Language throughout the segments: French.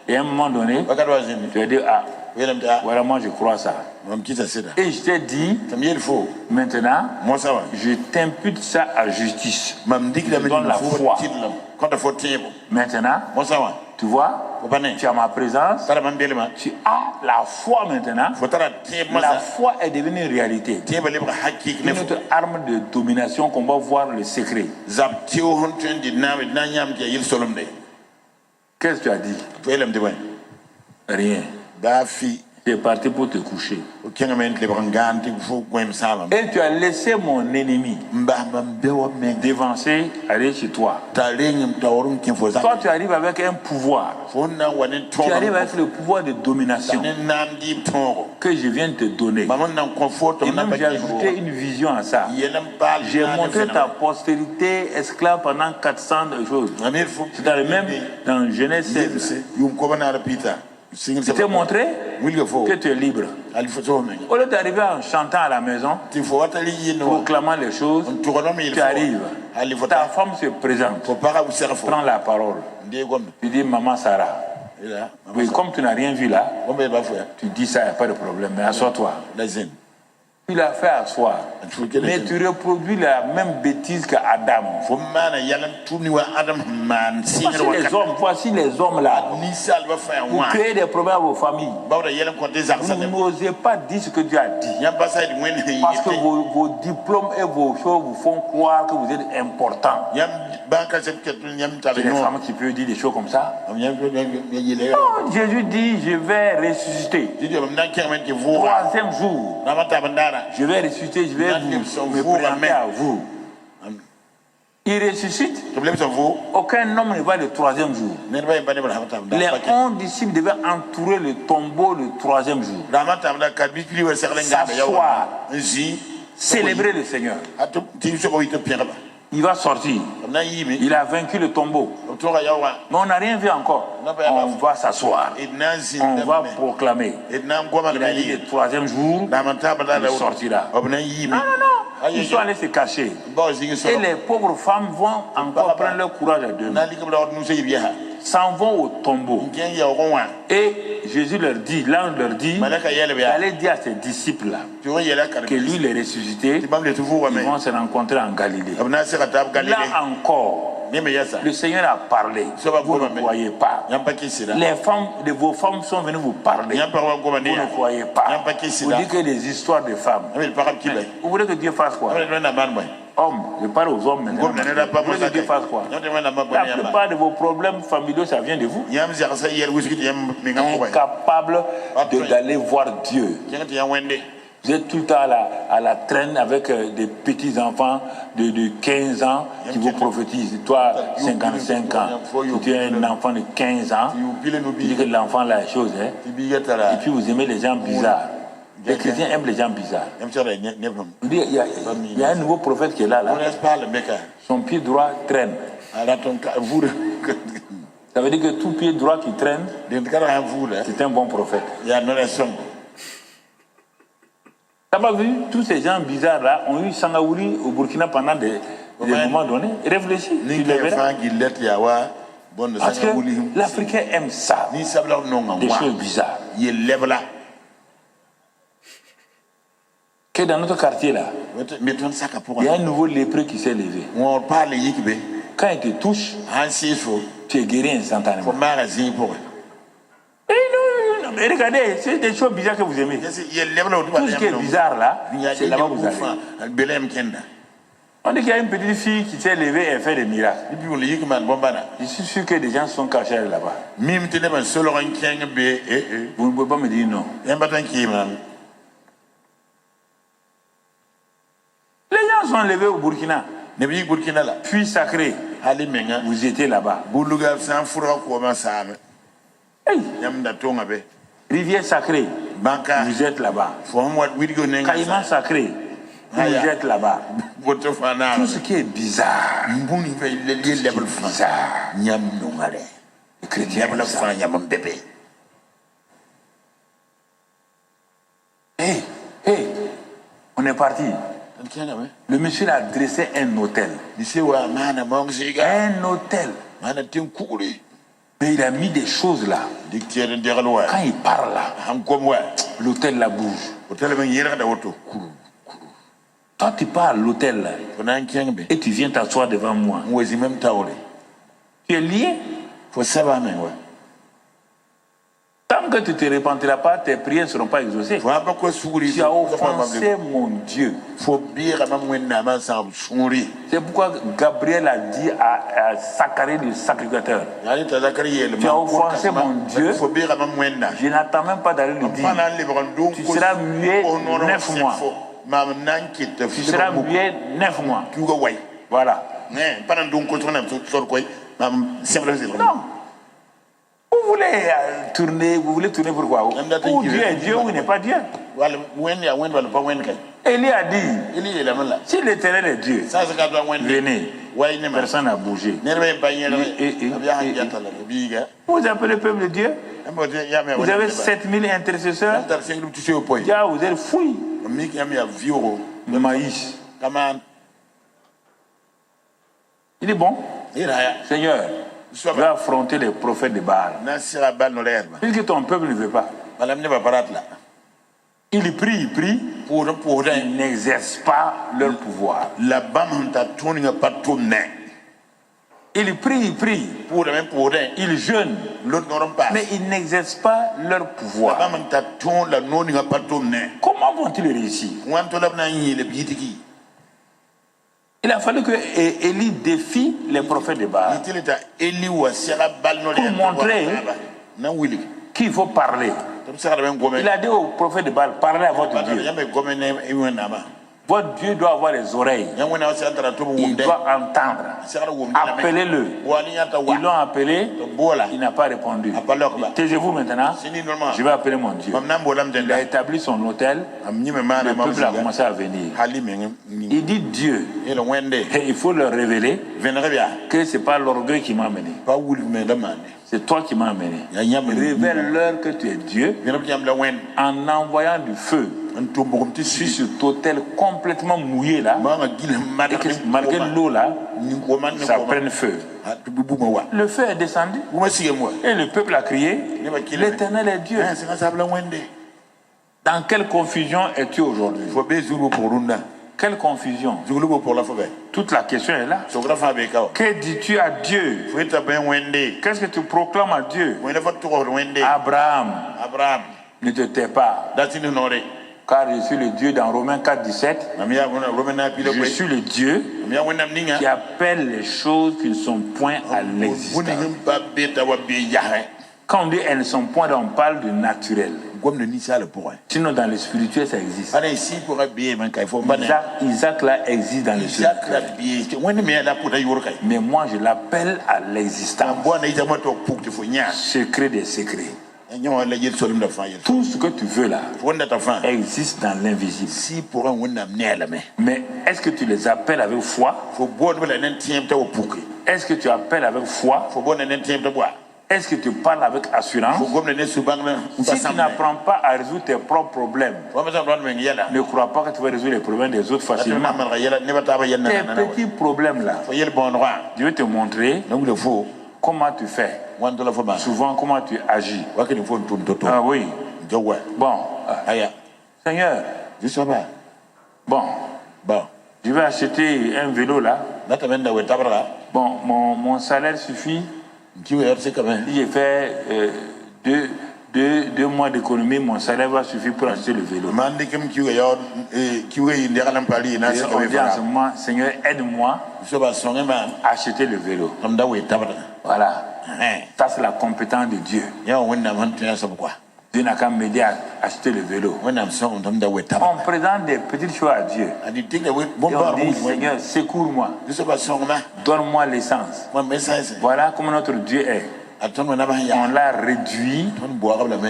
Et à un moment donné, tu as dit, ah, voilà, moi je crois ça. Et je t'ai dit, maintenant, je t'impute ça à justice. Je te donne la foi. Maintenant, tu vois, tu as ma présence, tu as la foi maintenant. La foi est devenue une réalité. Une autre arme de domination qu'on va voir le secret. Qu'est-ce que tu as dit? Rien. Tu es parti pour te coucher. Et tu as laissé mon ennemi dévancer, aller chez toi. Toi, tu arrives avec un pouvoir. Tu arrives avec le pouvoir de domination que je viens de te donner. Et même j'ai ajouté une vision à ça. J'ai montré ta postérité esclave pendant 400 choses. C'est dans le même, dans Genèse 16. Je t'ai montré que tu es libre. Au lieu d'arriver en chantant à la maison, proclamant les choses, tu arrives. Ta femme se présente, prend la parole. Tu dis, maman Sarah. Oui, comme tu n'as rien vu là, tu dis ça, il n'y a pas de problème, mais assois-toi. Il a fait asseoir. Mais tu reproduis la même bêtise qu'Adam. Voici les hommes là. Vous créez des problèmes à vos familles. Vous n'osez pas dire ce que Dieu a dit. Parce que vos diplômes et vos choses vous font croire que vous êtes important. C'est les femmes qui peuvent dire des choses comme ça. Oh, Jésus dit, je vais ressusciter. Troisième jour. Je vais ressusciter, je vais me présenter à vous. Il ressuscite. Aucun homme ne va le troisième jour. Les 11 disciples devaient entourer le tombeau le troisième jour. S'asseoir, célébrer le Seigneur. Il va sortir. Il a vaincu le tombeau. Mais on n'a rien vu encore. On va s'asseoir. On va proclamer. Il a dit le troisième jour, il sortira. Non, non, non. Ils sont allés se cacher. Et les pauvres femmes vont encore prendre leur courage à deux mains. S'en vont au tombeau. Et Jésus leur dit, l'ange leur dit, allez dire à ses disciples là, que lui il est ressuscité, ils vont se rencontrer en Galilée. Là encore, le Seigneur a parlé, vous ne croyez pas. Les femmes de vos femmes sont venues vous parler, vous ne croyez pas. Vous dites que des histoires de femmes. Vous voulez que Dieu fasse quoi? Hommes, je parle aux hommes maintenant. Vous voulez que Dieu fasse quoi? La plupart de vos problèmes familiaux, ça vient de vous. Incapable d'aller voir Dieu. Vous êtes tout le temps à la traîne avec des petits-enfants de 15 ans qui vous prophétisent. Toi, 55 ans, tu es un enfant de 15 ans, tu dis que l'enfant a la chose. Hein? Et puis vous aimez les gens bizarres. Les chrétiens aiment les gens bizarres. Il y a un nouveau prophète qui est là. Son pied droit traîne. Ça veut dire que tout pied droit qui traîne, c'est un bon prophète. Tu n'as pas vu, tous ces gens bizarres là ont eu Sangaouli au Burkina pendant des moments donnés. Réfléchis, tu le verras. Parce que l'Africain aime ça, des choses bizarres. Que dans notre quartier là, il y a un nouveau lépreux qui s'est levé. Quand il te touche, tu es guéri instantanément. Mais regardez, c'est des choses bizarres que vous aimez. Tout ce qui est bizarre là, c'est là-bas que vous allez. On dit qu'il y a une petite fille qui s'est levée et fait des miracles. Je suis sûr que des gens sont cachés là-bas. Vous ne pouvez pas me dire non. Les gens sont levés au Burkina. Puis sacré. Vous étiez là-bas. Hey. Rivière sacrée, vous êtes là-bas. Caïman sacré, vous êtes là-bas. Tout ce qui est bizarre, les chrétiens aiment ça. Hey, on est parti. Le monsieur a dressé un hôtel. Un hôtel. Mais il a mis des choses là. Quand il parle là, l'hôtel la bouge. Toi, tu pars à l'hôtel là, et tu viens t'asseoir devant moi. Tu es lié. Tant que tu ne te repentiras pas, tes prières ne seront pas exaucées. Tu as offensé mon Dieu. C'est pourquoi Gabriel a dit à Zacharie le sacrificateur, tu as offensé mon Dieu. Je n'attends même pas d'aller le dire. Tu seras muet 9 mois. Tu seras muet 9 mois. Voilà. Non. Vous voulez tourner pourquoi? Ou Dieu est Dieu ou il n'est pas Dieu. Élie a dit, si l'Éternel est Dieu, venez. Personne n'a bougé. Vous appelez le peuple de Dieu? Vous avez 7000 intercesseurs. Vous êtes fouilles. Maïs. Il est bon. Seigneur, tu vas affronter les prophètes de Baal. Puisque ton peuple ne veut pas. Il prie, il n'exerce pas leur pouvoir. Il prie, il jeûne, mais ils n'exercent pas leur pouvoir. Comment vont-ils réussir? Il a fallu que Élie défie les prophètes de Baal pour montrer qu'il faut parler. Il a dit aux prophètes de Baal, parlez à votre Dieu. Votre Dieu doit avoir les oreilles. Il doit entendre. Appelez-le. Ils l'ont appelé. Il n'a pas répondu. Taisez-vous maintenant. Je vais appeler mon Dieu. Il a établi son hôtel. Le peuple a commencé à venir. Il dit Dieu. Et il faut leur révéler que ce n'est pas l'orgueil qui m'a amené. C'est toi qui m'as amené. Révèle-leur que tu es Dieu en envoyant du feu sur cet hôtel complètement mouillé là, et que malgré l'eau là, ça prenne feu. Le feu est descendu et le peuple a crié, l'Éternel est Dieu. Dans quelle confusion es-tu aujourd'hui? Quelle confusion? Toute la question est là. Que dis-tu à Dieu? Qu'est-ce que tu proclames à Dieu? Abraham, ne te tais pas. Car je suis le Dieu dans Romains 4, 17. Je suis le Dieu qui appelle les choses qui ne sont point à l'existence. Quand on dit elles ne sont point, on parle de naturel. Sinon, dans le spirituel, ça existe. Isaac là existe dans le spirituel. Mais moi, je l'appelle à l'existence. Secret des secrets. Tout ce que tu veux là existe dans l'invisible. Mais est-ce que tu les appelles avec foi? Est-ce que tu appelles avec foi? Est-ce que tu parles avec assurance? Si tu n'apprends pas à résoudre tes propres problèmes, ne crois pas que tu vas résoudre les problèmes des autres facilement. Tes petits problèmes là, je vais te montrer comment tu fais. Souvent, comment tu agis. Ah oui. Bon. Seigneur. Bon. Je vais acheter un vélo là. Bon, mon salaire suffit. J'ai fait 2 mois d'économie, mon salaire va suffire pour acheter le vélo. Et on dit en ce moment, Seigneur, aide-moi à acheter le vélo. Voilà. Ça, c'est la compétence de Dieu. Dieu n'a qu'à m'aider à acheter le vélo. On présente des petites choses à Dieu. Et on dit, Seigneur, secours-moi. Donne-moi l'essence. Voilà comment notre Dieu est. On l'a réduit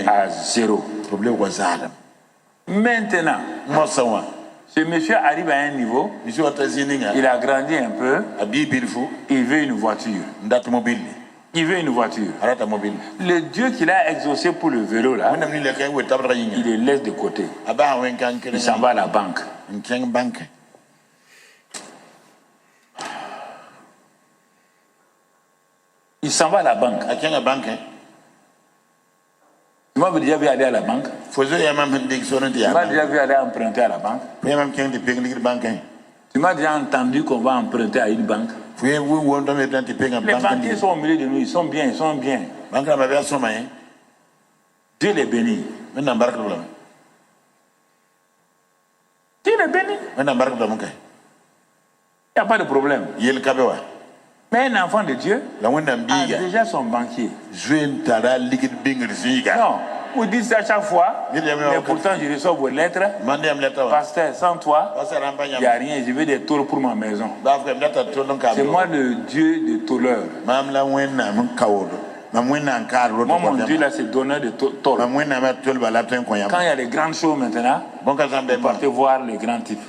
à 0. Maintenant, ce monsieur arrive à un niveau, il a grandi un peu, il veut une voiture. Il veut une voiture. Le Dieu qu'il a exaucé pour le vélo là, il le laisse de côté. Il s'en va à la banque. Il s'en va à la banque. À quelle banque? Tu m'as déjà vu aller à la banque. Tu m'as déjà vu aller emprunter à la banque. Tu m'as déjà entendu qu'on va emprunter à une banque. Les banquiers sont au milieu de nous, ils sont bien, ils sont bien. Dieu les bénit. Dieu les bénit. Il n'y a pas de problème. Mais un enfant de Dieu a déjà son banquier. Non, vous dites ça à chaque fois, mais pourtant je reçois vos lettres. Pasteur, sans toi, il n'y a rien. Je veux des tôles pour ma maison. C'est moi le Dieu des tôleurs. Moi, mon Dieu, là, c'est donneur de tôles. Quand il y a les grandes choses maintenant, vous partez voir les grands types.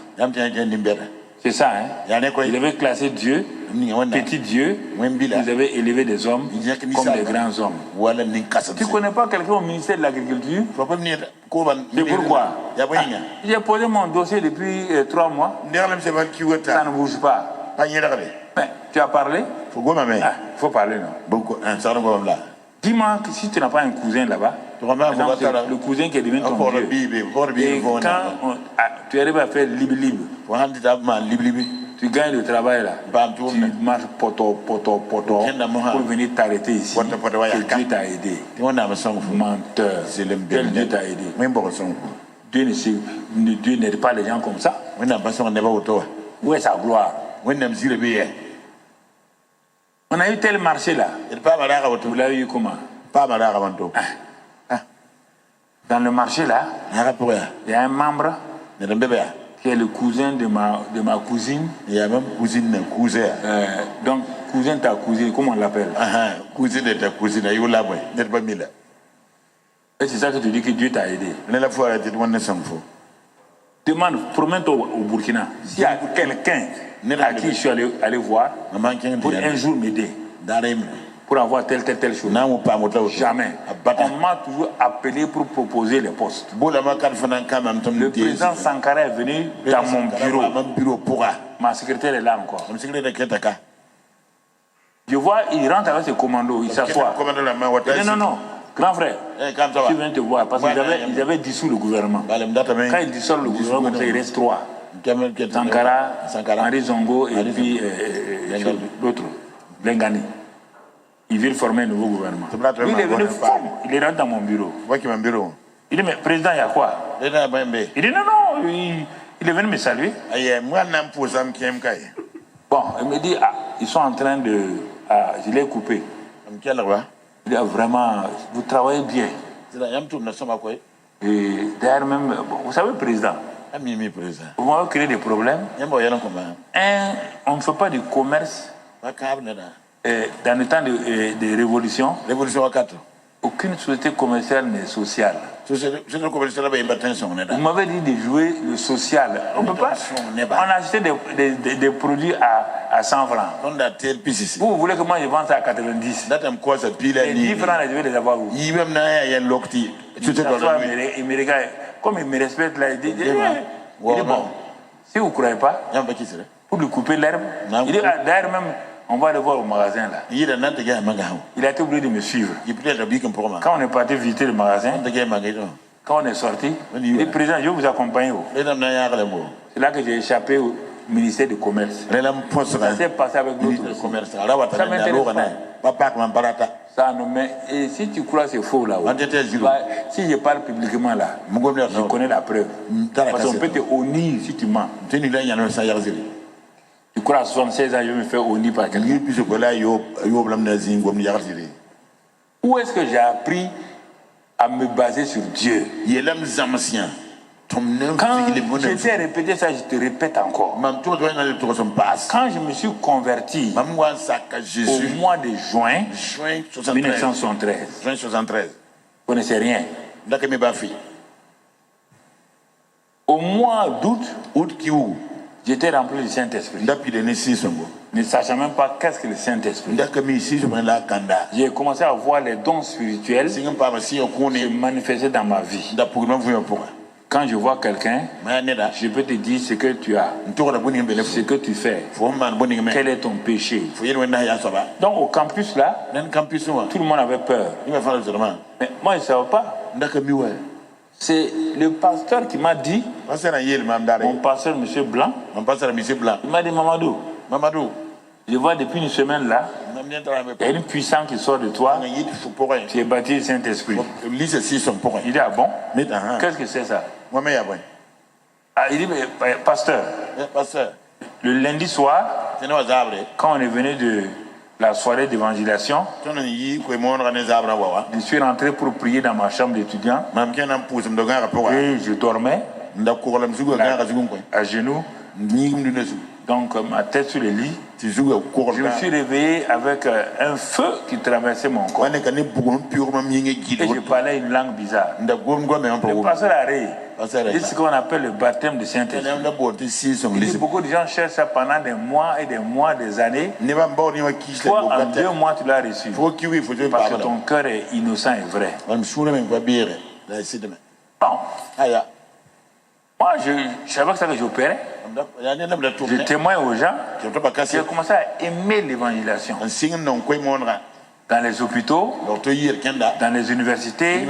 C'est ça, hein? Il avait classé Dieu, petit Dieu, vous avez élevé des hommes comme des grands hommes. Tu ne connais pas quelqu'un au ministère de l'Agriculture? C'est pourquoi? J'ai posé mon dossier depuis 3 mois. Ça ne bouge pas. Mais, tu as parlé? Il faut parler, non? Dis-moi que si tu n'as pas un cousin là-bas, le cousin qui est devenu ton Dieu, et quand tu arrives à faire libre, tu gagnes le travail là, tu marches poto, pour venir t'arrêter ici, que Dieu t'a aidé. Menteur, quel Dieu t'a aidé. Dieu n'aide pas les gens comme ça. Où est sa gloire? On a eu tel marché là. Vous l'avez eu comment? Dans le marché là, il y a un membre qui est le cousin de ma cousine. Il y a même cousine, cousin. Donc, cousin ta cousine, comment on l'appelle? Cousine de ta cousine, il y a pas mis là. Et c'est ça que tu dis que Dieu t'a aidé. Demande, promets-toi au Burkina, s'il y a quelqu'un à qui je suis allé voir pour un jour m'aider, pour avoir telle chose. Jamais. On m'a toujours appelé pour proposer les postes. Le président Sankara est venu dans mon bureau. Ma secrétaire est là encore. Je vois, il rentre avec ses commandos, il s'assoit. Non, grand frère, je viens te voir parce qu'ils avaient dissous le gouvernement. Quand ils dissolvent le gouvernement, il reste 3. Sankara, Henri Zongo et puis l'autre, Lengani. Ils veulent former un nouveau gouvernement. Lui, il est venu, il est rentré dans mon bureau. Il dit, mais président, il y a quoi? Il dit, non, il est venu me saluer. Bon, il me dit, ils sont en train de... je l'ai coupé. Il dit, vraiment, vous travaillez bien. Et d'ailleurs même, vous savez, président, vous m'avez créé des problèmes. On ne fait pas de commerce dans le temps de révolution. Aucune société commerciale n'est sociale. Vous m'avez dit de jouer le social. On ne peut pas. On a acheté des produits à 100 francs. Vous voulez que moi je vende ça à 90. Les 10 francs, je vais les avoir où? Il me regarde. Comme il me respecte là, il dit bon, si vous ne croyez pas, pour lui couper l'herbe, il dit d'ailleurs même, on va le voir au magasin là. Il a été obligé de me suivre. Quand on est parti visiter le magasin, quand on est sorti, il dit, président, je vais vous accompagner. C'est là que j'ai échappé au ministère du Commerce. Ça s'est passé avec l'autre commerce. Ça m'intéresse pas. Ça, mais et si tu crois que c'est faux là, si je parle publiquement là, je connais la preuve. Parce qu'on peut te honnir si tu mens. Tu crois à 76 ans, je me fais honnir par quelqu'un. Où est-ce que j'ai appris à me baser sur Dieu? Quand je t'ai répété ça, je te répète encore. Quand je me suis converti au mois de juin 1973, vous ne connaissez rien. Au mois d'août, j'étais rempli du Saint-Esprit. Ne sachant même pas qu'est-ce que le Saint-Esprit. J'ai commencé à voir les dons spirituels se manifester dans ma vie. Quand je vois quelqu'un, je peux te dire ce que tu as, ce que tu fais, quel est ton péché. Donc au campus là, tout le monde avait peur. Mais moi je ne savais pas. C'est le pasteur qui m'a dit, mon pasteur M. Blanc, il m'a dit Mamadou, je vois depuis une semaine là, il y a une puissance qui sort de toi. Tu es baptisé du Saint-Esprit. Il dit ah bon? Qu'est-ce que c'est ça? Il dit mais, pasteur, le lundi soir, quand on est venu de la soirée d'évangélisation, je suis rentré pour prier dans ma chambre d'étudiant et je dormais à genoux. Donc ma tête sur le lit, je me suis réveillé avec un feu qui traversait mon corps. Et je parlais une langue bizarre. Le pasteur a ri. C'est ce qu'on appelle le baptême du Saint-Esprit. Beaucoup de gens cherchent ça pendant des mois et des mois, des années. Toi, en 2 mois, tu l'as reçu. Parce que ton cœur est innocent et vrai. Bon. Moi, je savais que ça que j'opérais. Je témoigne aux gens. J'ai commencé à aimer l'évangélisation. Dans les hôpitaux, dans les universités.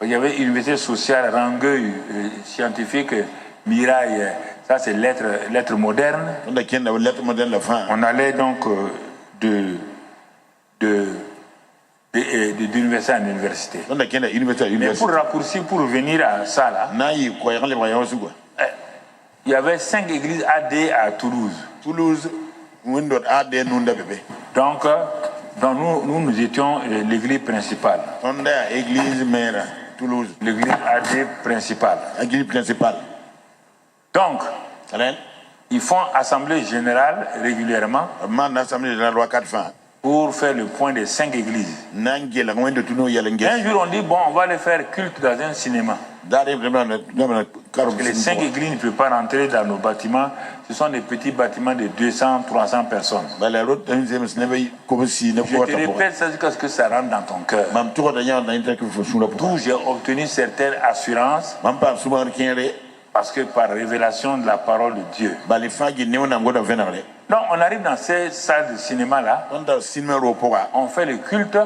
Il y avait université sociale, Rangueil, scientifique, Mirail, ça c'est lettres modernes. On allait donc d'université en université. Mais pour raccourcir, pour revenir à ça là, il y avait 5 églises AD à Toulouse. Donc nous étions l'église principale. L'église AD principale. Donc, ils font assemblée générale régulièrement pour faire le point des 5 églises. Un jour, on dit, bon, on va aller faire culte dans un cinéma. Parce que les 5 églises ne peuvent pas rentrer dans nos bâtiments. Ce sont des petits bâtiments de 200, 300 personnes. Je te répète ça jusqu'à ce que ça rentre dans ton cœur. D'où j'ai obtenu certaines assurances. Parce que par révélation de la parole de Dieu. Donc on arrive dans ces salles de cinéma-là. On fait le culte.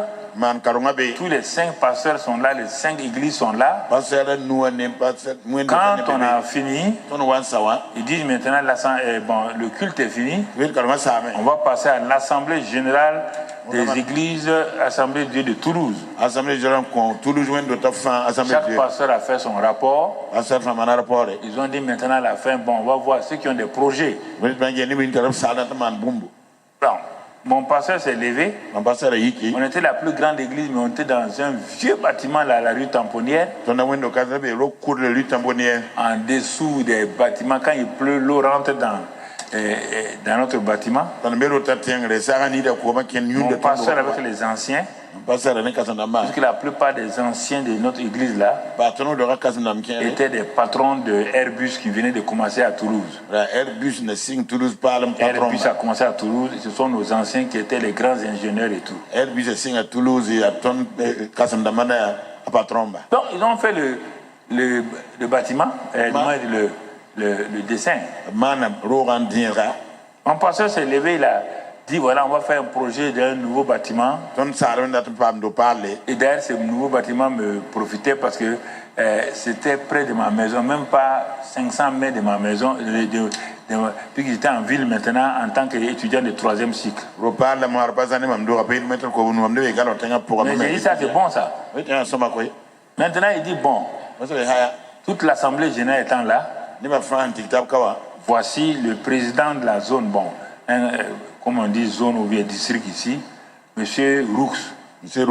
Tous les 5 pasteurs sont là, les 5 églises sont là. Quand on a fini, ils disent maintenant le culte est fini. On va passer à l'assemblée générale des églises Assemblée de Dieu de Toulouse. Chaque pasteur a fait son rapport. Ils ont dit maintenant à la fin, bon, on va voir ceux qui ont des projets. Mon pasteur s'est levé. On était la plus grande église, mais on était dans un vieux bâtiment là, la rue Tamponnière. En dessous des bâtiments, quand il pleut, l'eau rentre dans notre bâtiment. Mon pasteur avec les anciens. Parce que la plupart des anciens de notre église là étaient des patrons de Airbus qui venaient de commencer à Toulouse. Airbus a commencé à Toulouse. Ce sont nos anciens qui étaient les grands ingénieurs et tout. Donc ils ont fait le bâtiment, le dessin. Mon pasteur s'est levé, il a dit voilà, on va faire un projet d'un nouveau bâtiment. Et d'ailleurs, ce nouveau bâtiment me profitait parce que c'était près de ma maison, même pas 500 mètres de ma maison. Puis j'étais en ville maintenant en tant qu'étudiant de 3e cycle. Mais j'ai dit ça, c'est bon ça. Maintenant, il dit bon, toute l'assemblée générale étant là, voici le président de la zone, bon, comme on dit zone ou bien district ici, Monsieur Roux. S'est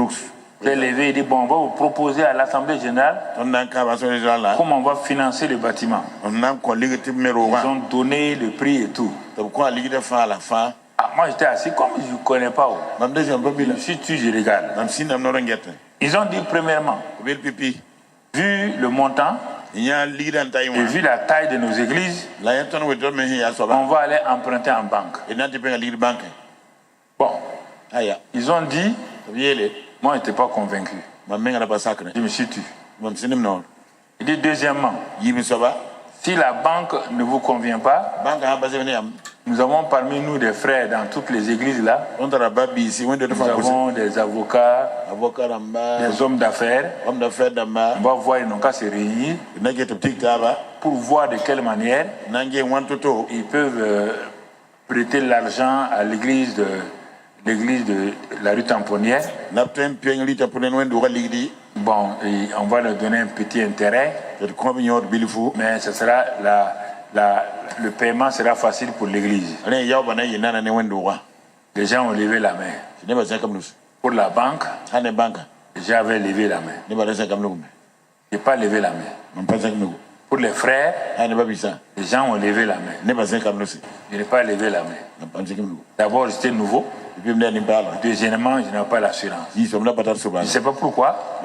levé et dit bon, on va vous proposer à l'Assemblée générale comment on va financer le bâtiment. Ils ont donné le prix et tout. Moi j'étais assis comme je ne connais pas. Je suis tu, je regarde. Ils ont dit premièrement, vu le montant et vu la taille de nos églises, on va aller emprunter en banque. Bon, ils ont dit, moi je n'étais pas convaincu. Je me suis tu. Il dit deuxièmement, si la banque ne vous convient pas, nous avons parmi nous des frères dans toutes les églises là. Nous avons des avocats, des hommes d'affaires. On va voir, ils n'ont qu'à se réunir pour voir de quelle manière ils peuvent prêter l'argent à l'église de la rue Tamponnière. Bon, et on va leur donner un petit intérêt, mais ce sera le paiement sera facile pour l'église. Les gens ont levé la main. Pour la banque, j'avais levé la main. Je n'ai pas levé la main. Pour les frères, les gens ont levé la main. Je n'ai pas levé la main. D'abord, j'étais nouveau. Deuxièmement, je n'ai pas l'assurance. Je ne sais pas pourquoi.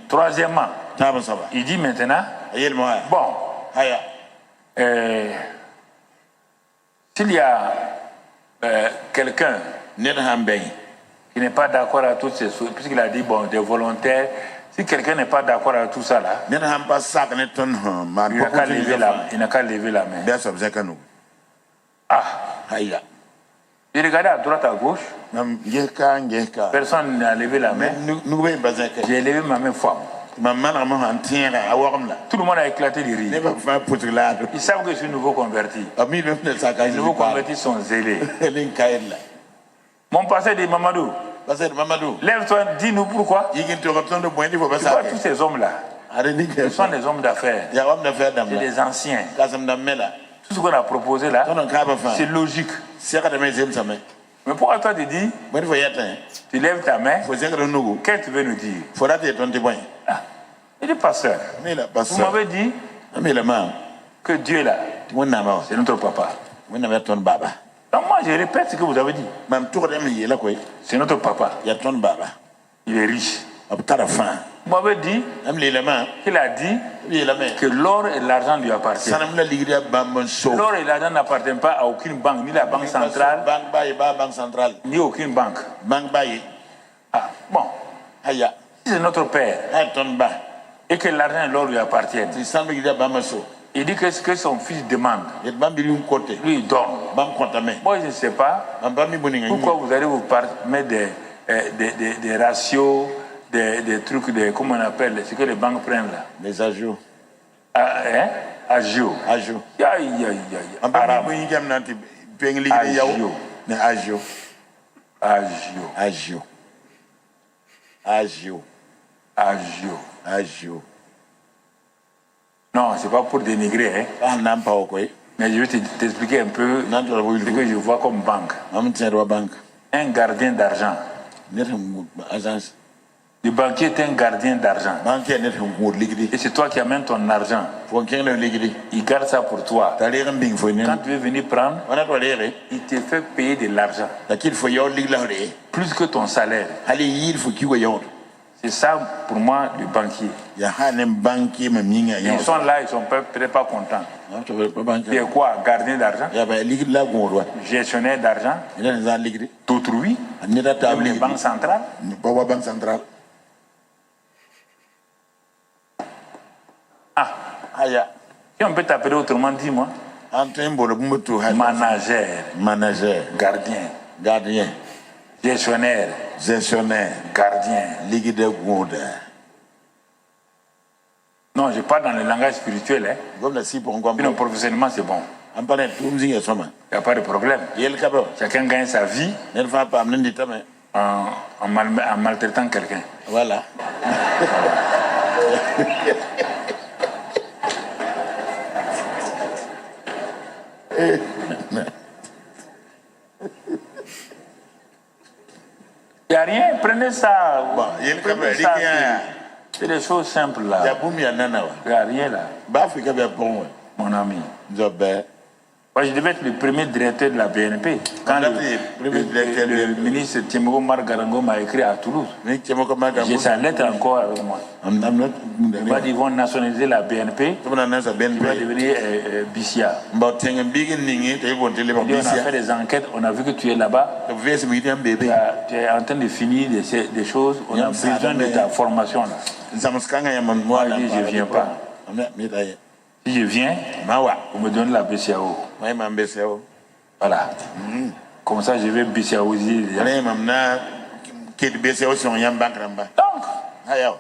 Troisièmement, il dit maintenant, bon, s'il y a quelqu'un qui n'est pas d'accord à toutes ces choses, puisqu'il a dit, bon, des volontaires, si quelqu'un n'est pas d'accord à tout ça là, il n'a qu'à lever la main. Ah, j'ai regardé à droite, à gauche, personne n'a levé la main. J'ai levé ma main femme. Tout le monde a éclaté de rire. Ils savent que je suis nouveau converti. Les nouveaux convertis sont zélés. Mon pasteur dit, Mamadou, lève-toi, dis-nous pourquoi. Tu vois tous ces hommes-là, ce sont des hommes d'affaires. C'est des anciens. Tout ce qu'on a proposé là, c'est logique. Mais pourquoi toi tu dis, tu lèves ta main, qu'est-ce que tu veux nous dire? Ah, il dit, pasteur, vous m'avez dit que Dieu là, c'est notre papa. Donc moi je répète ce que vous avez dit. C'est notre papa. Il est riche. Vous m'avez dit qu'il a dit que l'or et l'argent lui appartiennent. L'or et l'argent n'appartiennent pas à aucune banque, ni la banque centrale, ni aucune banque. Ah, bon. Si c'est notre père et que l'argent et l'or lui appartiennent, il dit que ce que son fils demande, lui il donne. Moi je ne sais pas pourquoi vous allez vous mettre des ratios, des trucs, comment on appelle, ce que les banques prennent là. Les agios. Agio. Agio. Agio. Non, c'est pas pour dénigrer, mais je vais t'expliquer un peu ce que je vois comme banque. Un gardien d'argent. Le banquier est un gardien d'argent. Et c'est toi qui amènes ton argent. Il garde ça pour toi. Quand tu veux venir prendre, il te fait payer de l'argent. Plus que ton salaire. C'est ça pour moi le banquier. Ils sont là, ils ne sont peut-être pas contents. C'est quoi? Gardien d'argent? Gestionnaire d'argent? D'autrui? Comme les banques centrales? Ah, si on peut t'appeler autrement, dis-moi. Manager. Gardien. Gestionnaire. Gardien. Non, je parle dans le langage spirituel. Puis professionnellement, c'est bon. Il n'y a pas de problème. Chacun gagne sa vie en maltraitant quelqu'un. Voilà. Il n'y a rien, prenez ça. C'est des choses simples là. Il n'y a rien là. Mon ami. Moi, je devais être le premier directeur de la BNP. Quand le ministre Tiemogo Margarango m'a écrit à Toulouse, j'ai sa lettre encore avec moi. Il m'a dit qu'ils vont nationaliser la BNP. Il va devenir BICIA. On a fait des enquêtes, on a vu que tu es là-bas. Tu es en train de finir des choses. On a besoin de ta formation là. je viens pas. Si je viens, vous me donnez la BCAO. Voilà. Comme ça, je vais BCAO. Donc,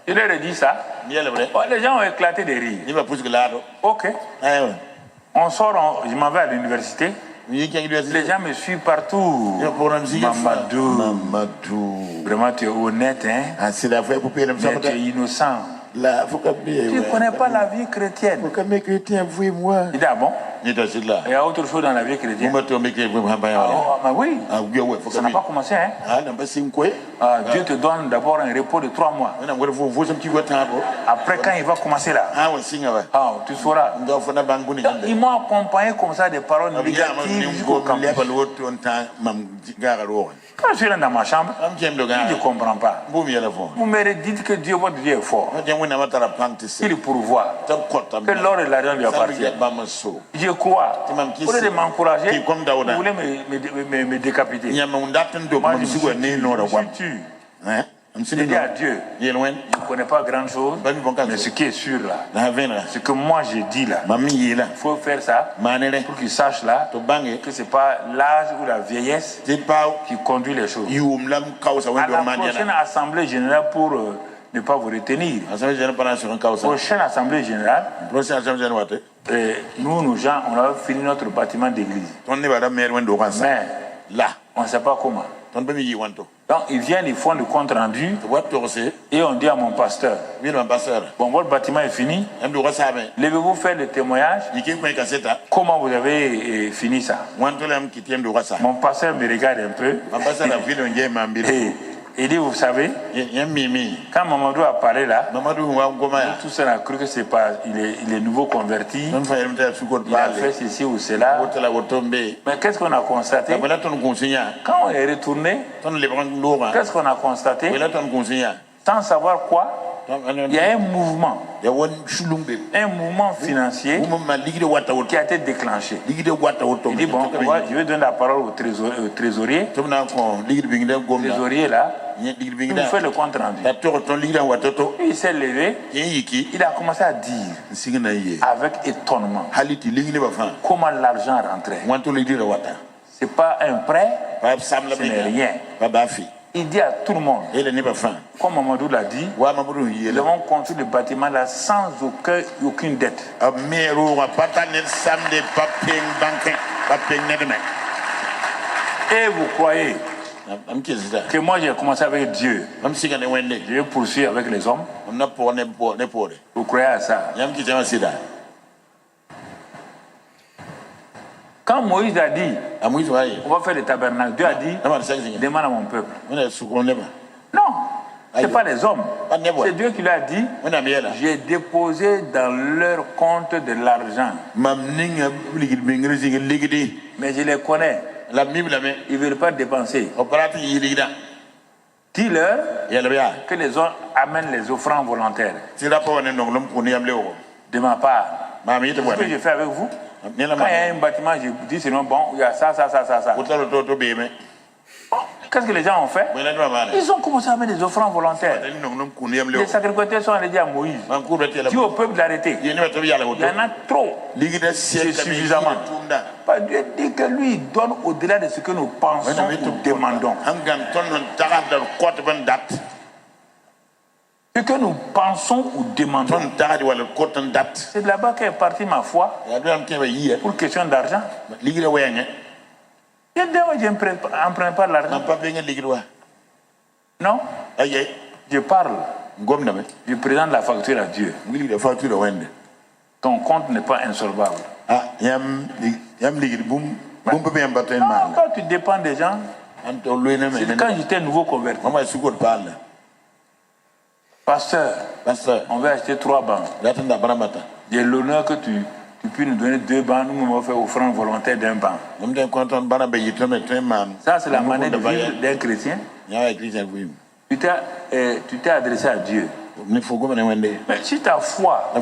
il leur a dit ça. Les gens ont éclaté de rire. Ok. On sort, je m'en vais à l'université. Les gens me suivent partout. Mamadou. Vraiment, tu es honnête, hein? Mais tu es innocent. Tu ne connais pas la vie chrétienne. Il dit, ah bon? Il y a autre chose dans la vie chrétienne. Ah oui. Ça n'a pas commencé, hein? Dieu te donne d'abord un repos de 3 mois. Après, quand il va commencer là, tu sauras. Donc, ils m'ont accompagné comme ça des paroles négatives jusqu'au campus. Quand je suis dans ma chambre, je ne comprends pas. Vous me dites que Dieu, votre Dieu est fort. Il pourvoit. Que l'or et l'argent lui appartiennent. Je crois. Au lieu de m'encourager, vous voulez me décapiter. Moi, je suis tu. Je dis à Dieu, je ne connais pas grand chose, mais ce qui est sûr là, ce que moi j'ai dit là, il faut faire ça pour qu'il sache là que ce n'est pas l'âge ou la vieillesse qui conduit les choses. À la prochaine assemblée générale, pour ne pas vous retenir, prochaine assemblée générale, nous, nos gens, on a fini notre bâtiment d'église. Mais là, on ne sait pas comment. Donc ils viennent, ils font le compte rendu et on dit à mon pasteur, bon, votre bâtiment est fini, levez-vous faire le témoignage, comment vous avez fini ça. Mon pasteur me regarde un peu et il dit, vous savez, quand Mamadou a parlé là, tout ça a cru que c'est pas, il est nouveau converti, il a fait ceci ou cela. Mais qu'est-ce qu'on a constaté? Quand on est retourné, qu'est-ce qu'on a constaté? Sans savoir quoi, il y a un mouvement financier qui a été déclenché. Il dit, bon, je vais donner la parole au trésorier. Trésorier là, il nous fait le compte rendu. Il s'est levé, il a commencé à dire avec étonnement comment l'argent rentrait. Ce n'est pas un prêt, ce n'est rien. Il dit à tout le monde, comme Mamadou l'a dit, nous avons construit le bâtiment là sans aucune dette. Et vous croyez que moi j'ai commencé avec Dieu, je poursuis avec les hommes? Vous croyez à ça? Quand Moïse a dit, on va faire le tabernacle, Dieu a dit, demande à mon peuple. Non, ce n'est pas les hommes. C'est Dieu qui lui a dit, j'ai déposé dans leur compte de l'argent. Mais je les connais. Ils ne veulent pas dépenser. Dis-leur que les hommes amènent les offrandes volontaires. De ma part, ce que je fais avec vous, quand il y a un bâtiment, je dis sinon, bon, il y a ça. Qu'est-ce que les gens ont fait? Ils ont commencé à mettre des offrandes volontaires. Les sacrificateurs sont allés dire à Moïse, dis au peuple d'arrêter. Il y en a trop. C'est suffisamment. Dieu dit que lui, il donne au-delà de ce que nous pensons ou demandons. Ce que nous pensons ou demandons. C'est de là-bas qu'est partie ma foi pour question d'argent. Je n'emprunte pas l'argent. Non. Je parle. Je présente la facture à Dieu. Ton compte n'est pas insolvable. Non, quand tu dépends des gens, c'est quand j'étais nouveau converti. Pasteur, on va acheter 3 bancs. J'ai l'honneur que tu puisses nous donner 2 bancs. Nous allons faire offrande volontaire d'un banc. Ça, c'est la manière de vivre d'un chrétien. Tu t'es adressé à Dieu. Mais si ta foi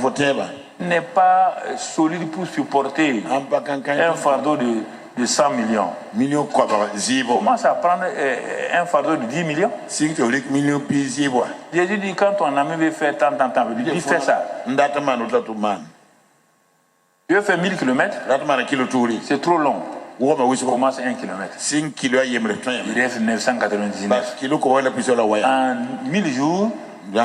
n'est pas solide pour supporter un fardeau de 100 millions. Commence à prendre un fardeau de 10 millions. Jésus dit quand ton ami veut faire tant, il fait ça. Tu veux faire 1000 km, c'est trop long. Commence 1 km. Il reste 999. En 1000 jours,